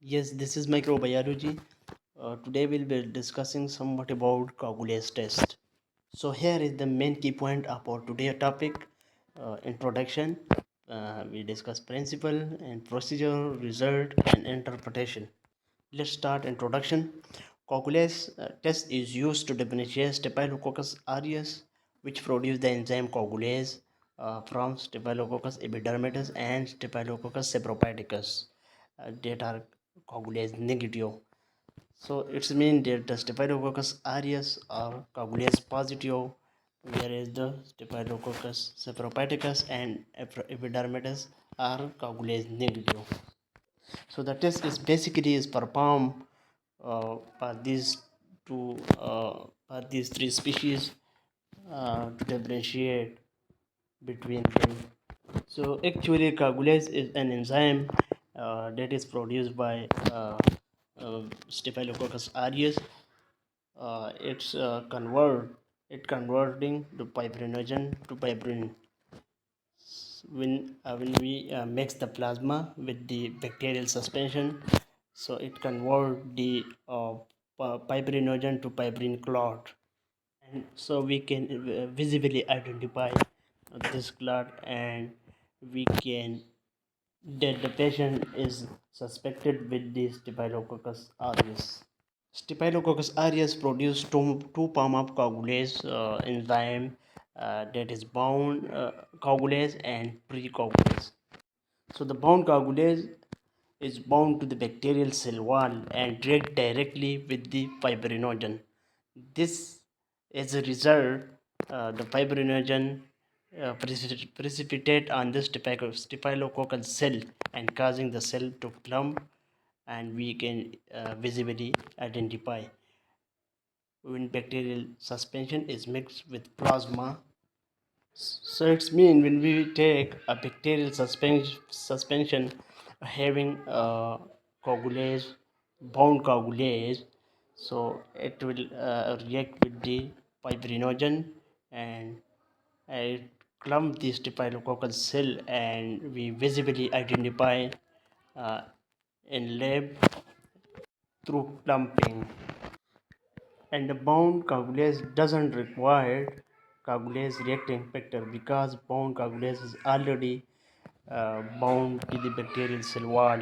Yes, this is microbiology. Today we'll be discussing somewhat about Coagulase test. So here is the main key point about today's topic. Introduction. We discuss principle and procedure, result and interpretation. Let's start introduction. Coagulase test is used to differentiate Staphylococcus aureus, which produce the enzyme coagulase from Staphylococcus epidermidis and Staphylococcus saprophyticus that are coagulase negative. So it's mean that the Staphylococcus aureus are coagulase positive, whereas the Staphylococcus saprophyticus and epidermidis are coagulase negative. So the test is basically is performed by two by these three species to differentiate between them. So actually, coagulase is an enzyme that is produced by Staphylococcus aureus. It's converting the fibrinogen to fibrin when we mix the plasma with the bacterial suspension, so it convert the fibrinogen to fibrin clot, and so we can visibly identify this clot, and we can that the patient is suspected with the Staphylococcus aureus. Staphylococcus aureus produce two form of coagulase enzyme, that is bound coagulase and pre-coagulase. So the bound coagulase is bound to the bacterial cell wall and react directly with the fibrinogen. This, as a result, the fibrinogen precipitate on the staphylococcal cell and causing the cell to clump, and we can visibly identify when bacterial suspension is mixed with plasma. So it's mean when we take a bacterial suspension having coagulase, bound coagulase, so it will react with the fibrinogen, and it clump the staphylococcal cell, and we visibly identify uh, in lab through clumping. And the bound coagulase doesn't require coagulase reacting factor because bound coagulase is already bound to the bacterial cell wall.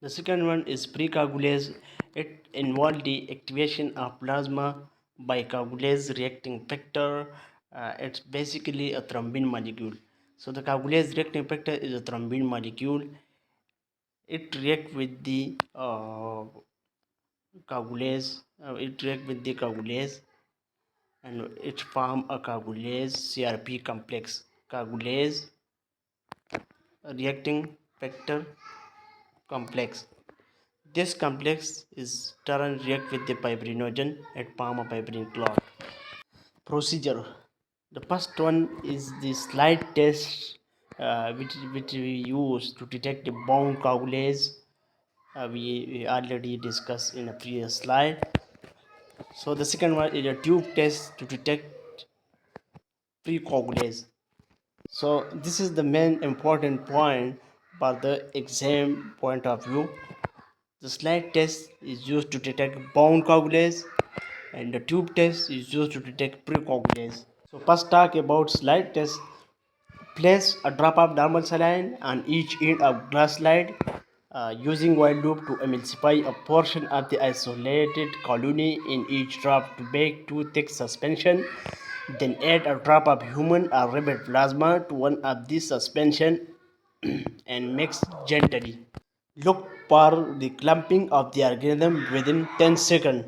The second one is precoagulase. It involves the activation of plasma by coagulase reacting factor. It's basically a thrombin molecule. So the coagulase reacting factor is a thrombin molecule. It react with the coagulase. It react with the coagulase, and it form a coagulase CRP complex. Coagulase reacting factor complex. This complex is turn react with the fibrinogen and form a fibrin clot. Procedure. The first one is the slide test, which we use to detect the bound coagulase. We already discussed in a previous slide. So the second one is a tube test to detect precoagulase. So this is the main important point for the exam point of view. The slide test is used to detect bound coagulase, and the tube test is used to detect precoagulase. So first talk about slide test. Place a drop of normal saline on each end of glass slide, using while loop to emulsify a portion of the isolated colony in each drop to make two thick suspension. Then add a drop of human or rabbit plasma to one of these suspension and mix gently. Look for the clumping of the organism within 10 seconds.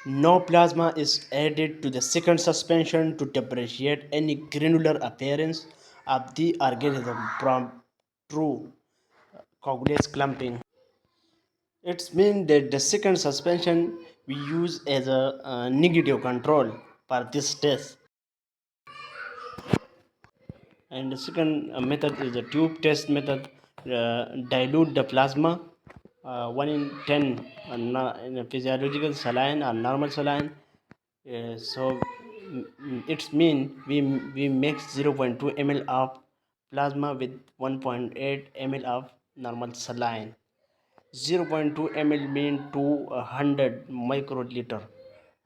No plasma is added to the second suspension to differentiate any granular appearance of the organism from true coagulase clumping. It means that the second suspension we use as a negative control for this test. And the second method is the tube test method. Dilute the plasma 1 in 10 in a physiological saline or normal saline. So it's mean we mix 0.2 ml of plasma with 1.8 ml of normal saline. 0.2 ml mean 200 microliter,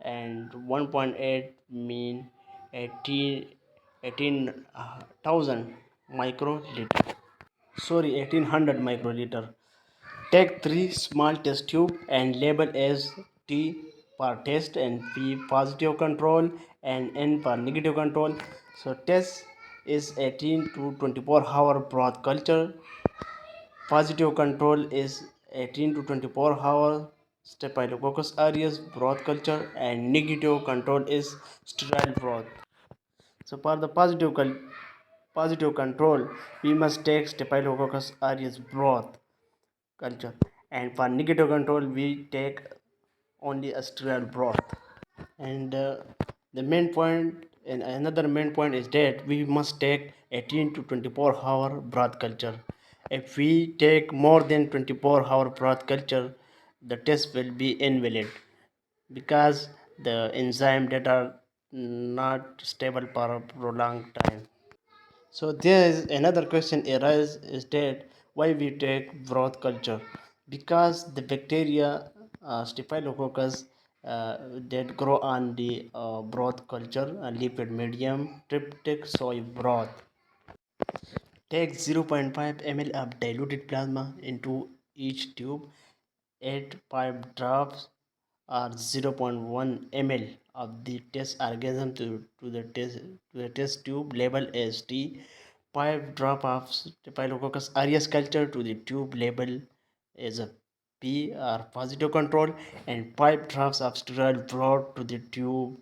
and 1.8 mean 18,000 microliter. Sorry, 1800 microliter. Take three small test tube and label as T for test and P positive control and N for negative control. So test is 18 to 24 hour broth culture. Positive control is 18 to 24 hour Staphylococcus aureus broth culture, and negative control is sterile broth. So for the positive control, we must take Staphylococcus aureus broth culture, and for negative control we take only a sterile broth. And the main point and another main point is that we must take 18 to 24-hour broth culture. If we take more than 24-hour broth culture, the test will be invalid because the enzyme that are not stable for a prolonged time. So there is another question arises is that why we take broth culture? Because the bacteria Staphylococcus that grow on the broth culture lipid medium tryptic soy broth. Take 0.5 ml of diluted plasma into each tube. Add 5 drops or 0.1 ml of the test organism to the test tube. Label as T. 5 drop of Staphylococcus aureus culture to the tube. Label as a P or positive control, and 5 drops of sterile broth to the tube.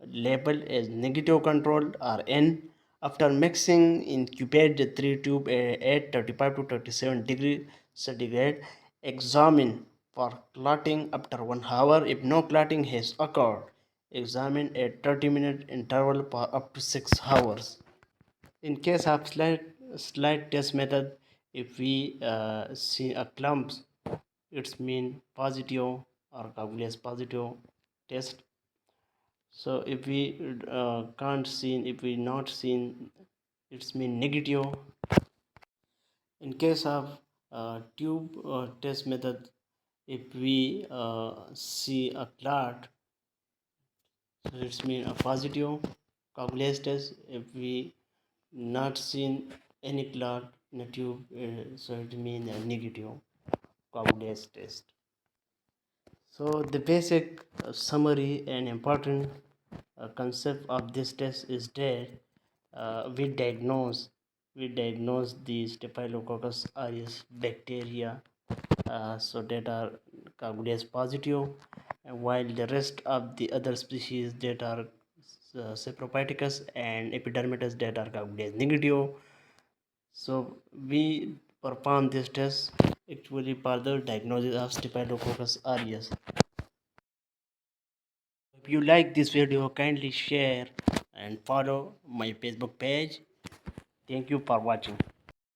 Label as negative control or N. After mixing, incubate the 3 tube at 35 to 37 degrees centigrade. Examine for clotting after 1 hour. If no clotting has occurred, examine at 30-minute interval for up to 6 hours. In case of slight test method, if we see a clumps, it's mean positive or coagulase positive test. So if we can't see, if we not seen, it's mean negative. In case of tube test method, if we see a clot, so it's mean a positive coagulase test. If we not seen any clot in the tube, so it mean a negative coagulase test. So the basic summary and important concept of this test is that we diagnose the Staphylococcus aureus bacteria, so that are coagulase positive, and while the rest of the other species that are Saprophyticus and Epidermidis that are coagulase negative. So we perform this test actually for the diagnosis of Staphylococcus aureus. If you like this video, kindly share and follow my Facebook page. Thank you for watching.